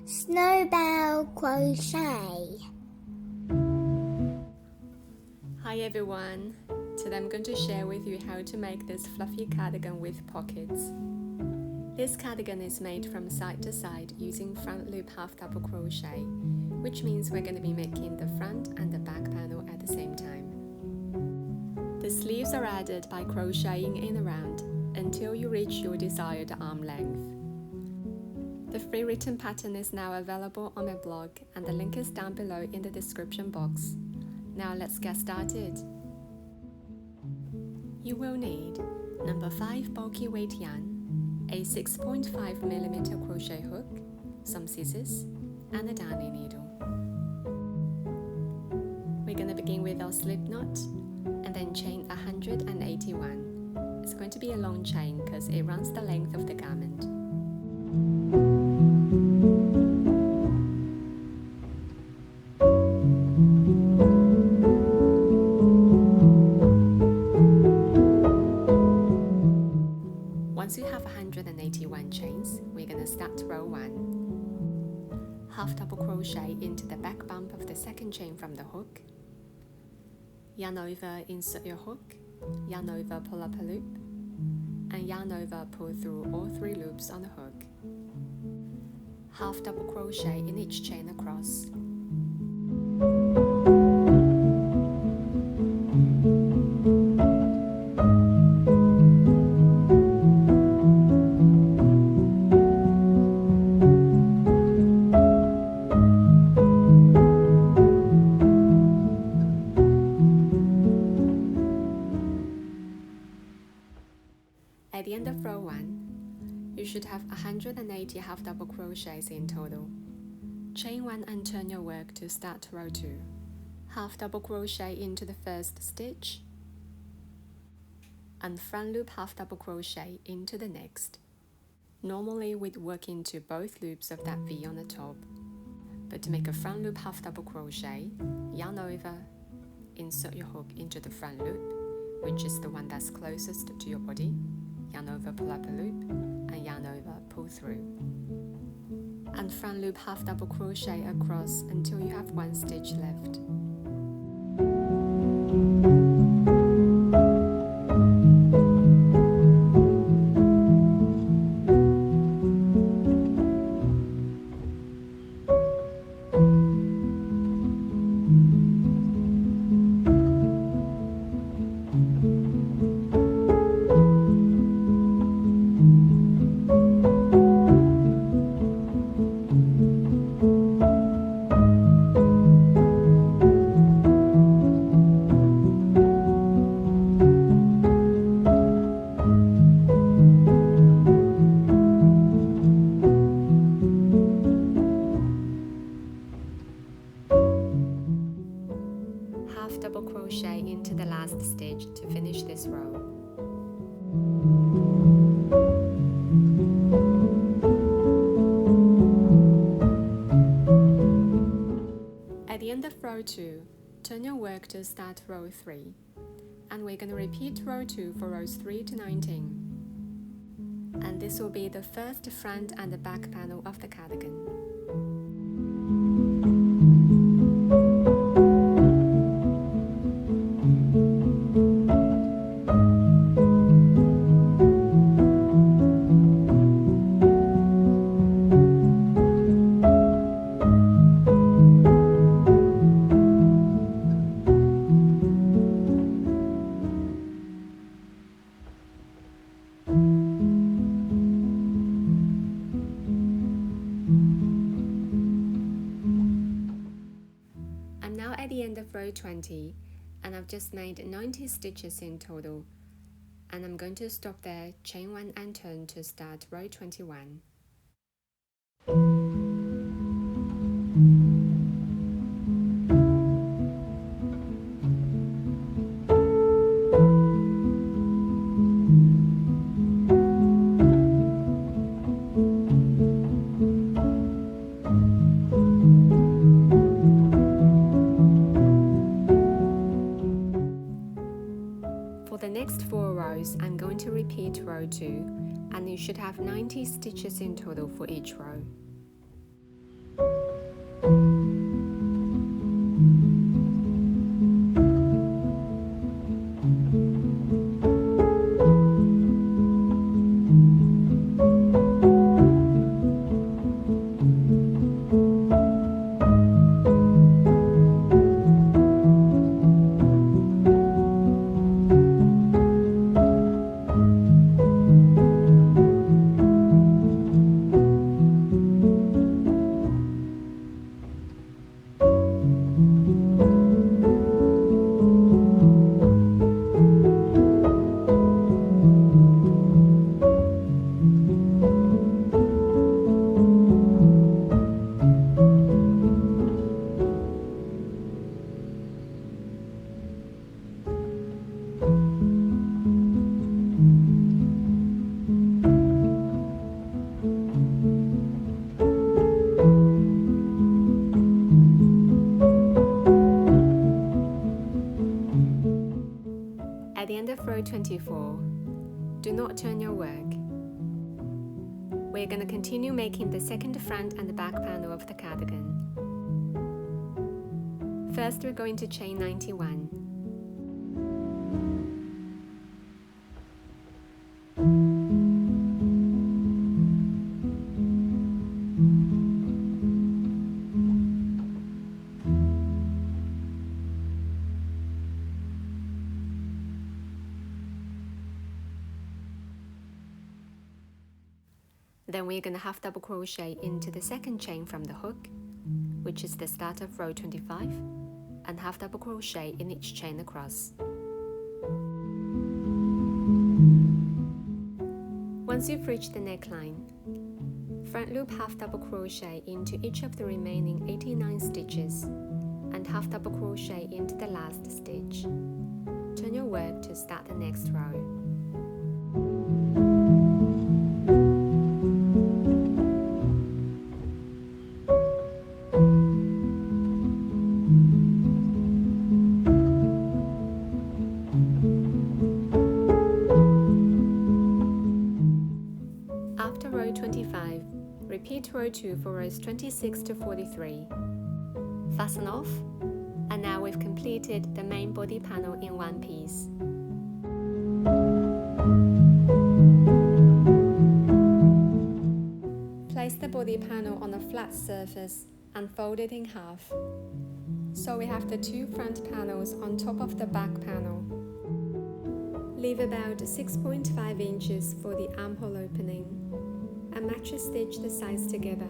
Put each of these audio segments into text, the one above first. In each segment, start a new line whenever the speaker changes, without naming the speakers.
Snowball crochet.
Hi everyone! Today I'm going to share with you how to make this fluffy cardigan with pockets. This cardigan is made from side to side using front loop half double crochet, which means we're going to be making the front and the back panel at the same time. The sleeves are added by crocheting in around until you reach your desired arm length. The free written pattern is now available on my blog and the link is down below in the description box. Now let's get started. You will need number 5 bulky weight yarn, a 6.5mm crochet hook, some scissors, and a darning needle. We're going to begin with our slip knot and then chain 181. It's going to be a long chain because it runs the length of the garment. Once you have 181 chains, we're going to start row 1. Half double crochet into the back bump of the second chain from the hook. Yarn over, insert your hook, yarn over, pull up a loop, and yarn over, pull through all 3 loops on the hook. Half double crochet in each chain across. At the end of row 1, you should have 180 half double crochets in total. Chain 1 and turn your work to start row 2. Half double crochet into the first stitch and front loop half double crochet into the next. Normally we'd work into both loops of that V on the top, but to make a front loop half double crochet, yarn over, insert your hook into the front loop, which is the one that's closest to your body, yarn over, pull up a loop, and yarn over, pull through. And front loop half double crochet across until you have 1 stitch left. Double crochet into the last stitch to finish this row. At the end of row 2, turn your work to start row 3, and we're going to repeat row 2 for rows 3 to 19. And this will be the first front and the back panel of the cardigan. At the end of row 20, and I've just made 90 stitches in total, and I'm going to stop there, chain 1 and turn to start row 21. next 4 rows, I'm going to repeat row 2, and you should have 90 stitches in total for each row. row 24, do not turn your work. We're going to continue making the second front and the back panel of the cardigan. First, we're going to chain 91. Then we're going to half double crochet into the second chain from the hook, which is the start of row 25, and half double crochet in each chain across. Once you've reached the neckline, front loop half double crochet into each of the remaining 89 stitches and half double crochet into the last stitch. Turn your work to start the next row. After row 25, repeat row 2 for rows 26 to 43. Fasten off, and now we've completed the main body panel in one piece. Place the body panel on a flat surface and fold it in half. So we have the two front panels on top of the back panel. Leave about 6.5 inches for the armhole opening and match a stitch the sides together.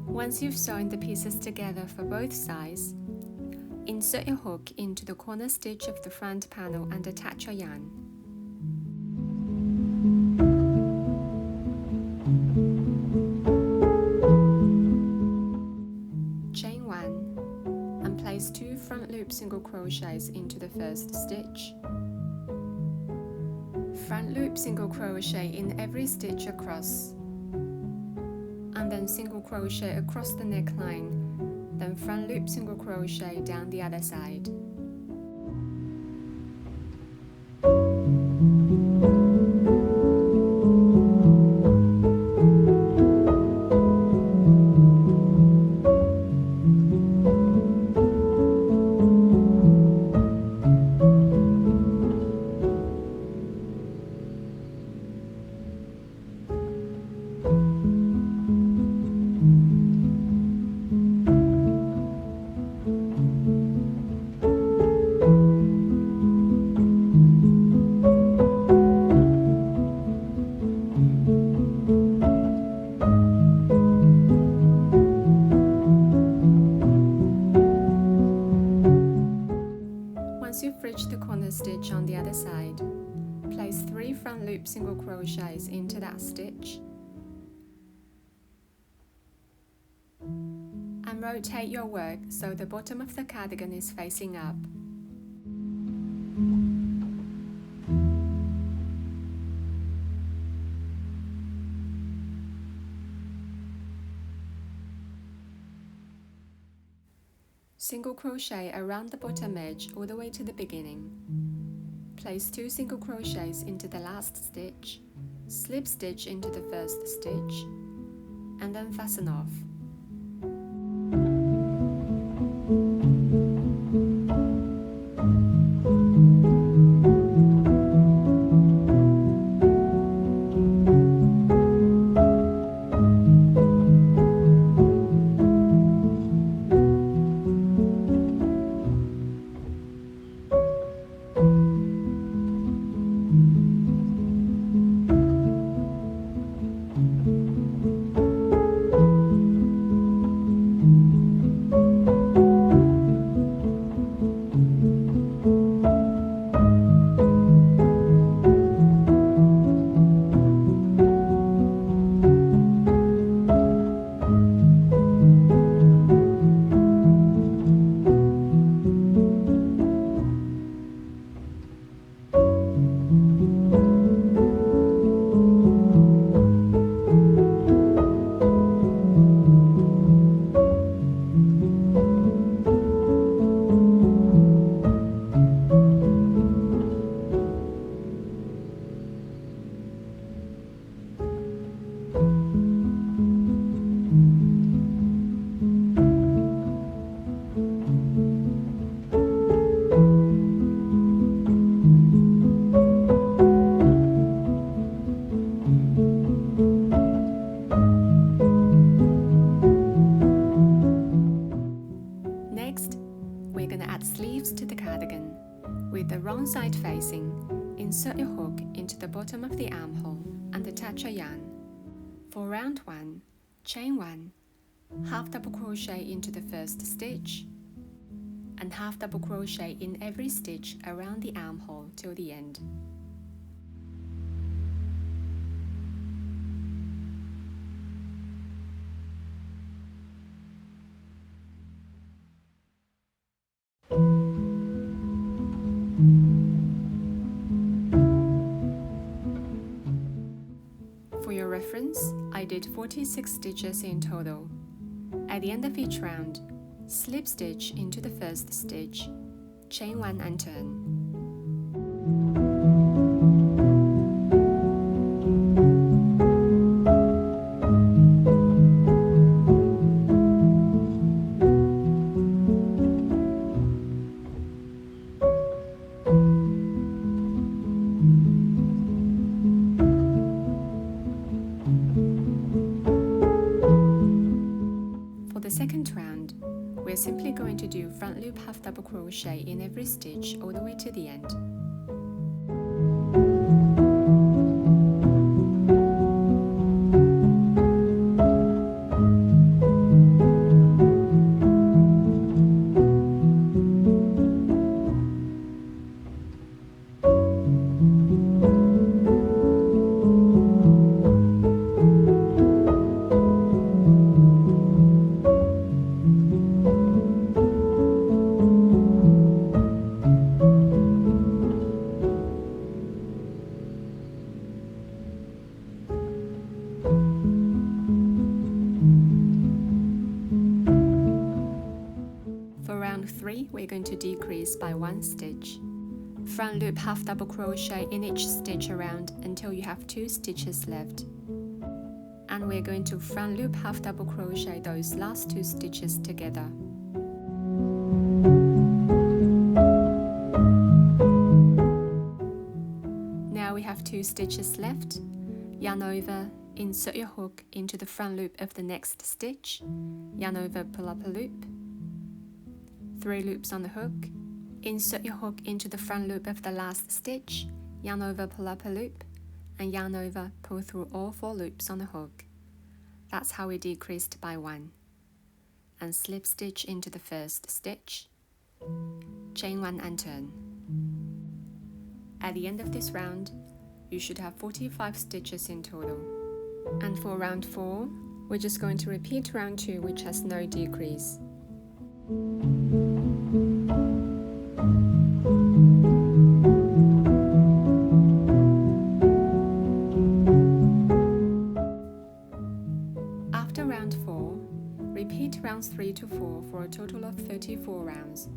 Once you've sewn the pieces together for both sides, insert your hook into the corner stitch of the front panel and attach your yarn. Chain 1 and place 2 front loop single crochets into the first stitch. Front loop single crochet in every stitch across, and then single crochet across the neckline, then front loop single crochet down the other side. Once you've reached the corner stitch on the other side, place 3 front loop single crochets into that stitch and rotate your work so the bottom of the cardigan is facing up. Single crochet around the bottom edge all the way to the beginning. Place 2 single crochets into the last stitch, slip stitch into the first stitch, and then fasten off. With the wrong side facing, insert your hook into the bottom of the armhole and attach a yarn. For round 1, chain 1, half double crochet into the first stitch, and half double crochet in every stitch around the armhole till the end. For your reference, I did 46 stitches in total. At the end of each round, slip stitch into the first stitch, chain 1 and turn. Second round, we're simply going to do front loop half double crochet in every stitch all the way to the end. We're going to decrease by 1 stitch. Front loop half double crochet in each stitch around until you have 2 stitches left. And we're going to front loop half double crochet those last 2 stitches together. Now we have 2 stitches left. Yarn over, insert your hook into the front loop of the next stitch, yarn over, pull up a loop, 3 loops on the hook, insert your hook into the front loop of the last stitch, yarn over, pull up a loop, and yarn over, pull through all 4 loops on the hook. That's how we decreased by 1. And slip stitch into the first stitch, chain 1 and turn. At the end of this round, you should have 45 stitches in total. And for round 4, we're just going to repeat round 2, which has no decrease. After round 4, repeat rounds 3 to 4 for a total total of 34 rounds,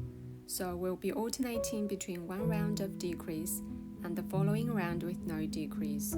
so we'll be alternating between one round of decrease and the following round with no decrease.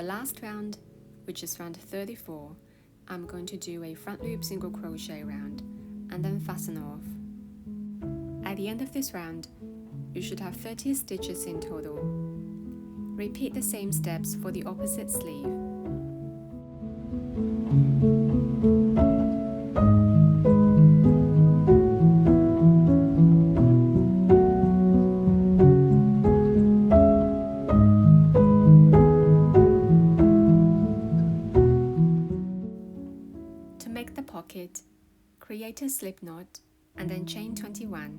Last round, which is round 34, I'm going to do a front loop single crochet round and then fasten off. At the end of this round, you should have 30 stitches in total. Repeat the same steps for the opposite sleeve. Create a slip knot and then chain 21.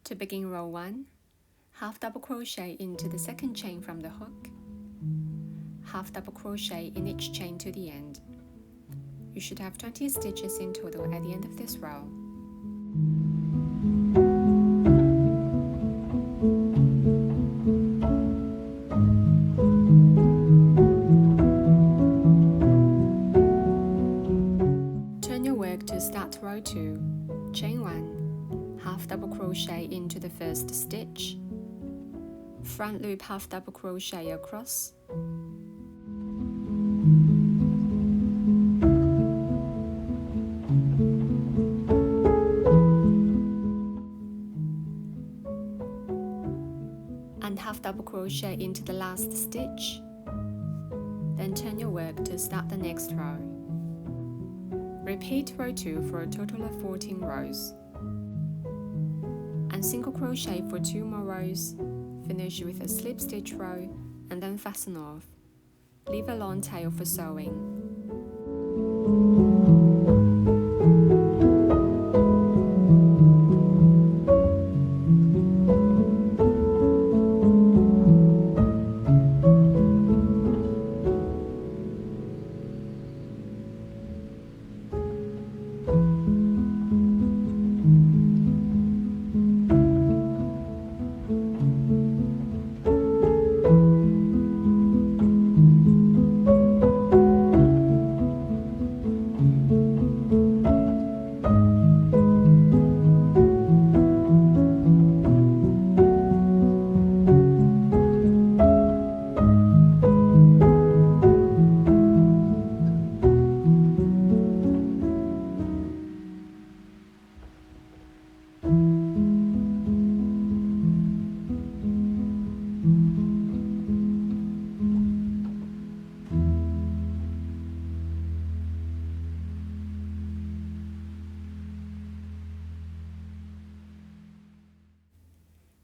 To begin row 1, half double crochet into the second chain from the hook, half double crochet in each chain to the end. You should have 20 stitches in total at the end of this row. Turn your work to start row 2, chain 1, half double crochet into the first stitch, front loop half double crochet across, and half double crochet into the last stitch, then turn your work to start the next row. Repeat row 2 for a total of 14 rows, and single crochet for 2 more rows, finish with a slip stitch row and then fasten off. Leave a long tail for sewing.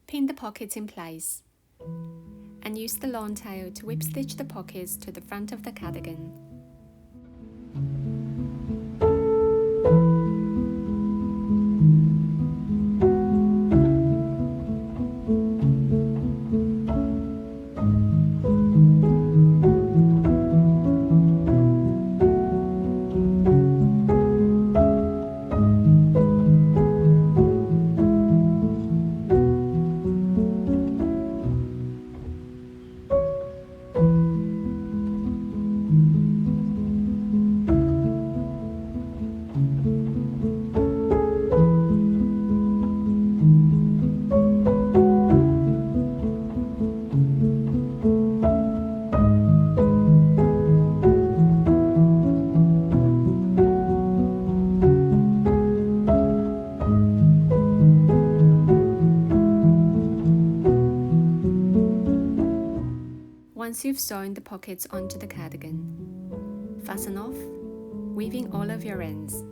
Pin the pockets in place and use the long tail to whip stitch the pockets to the front of the cardigan. once you've sewn the pockets onto the cardigan, fasten off, weaving all of your ends,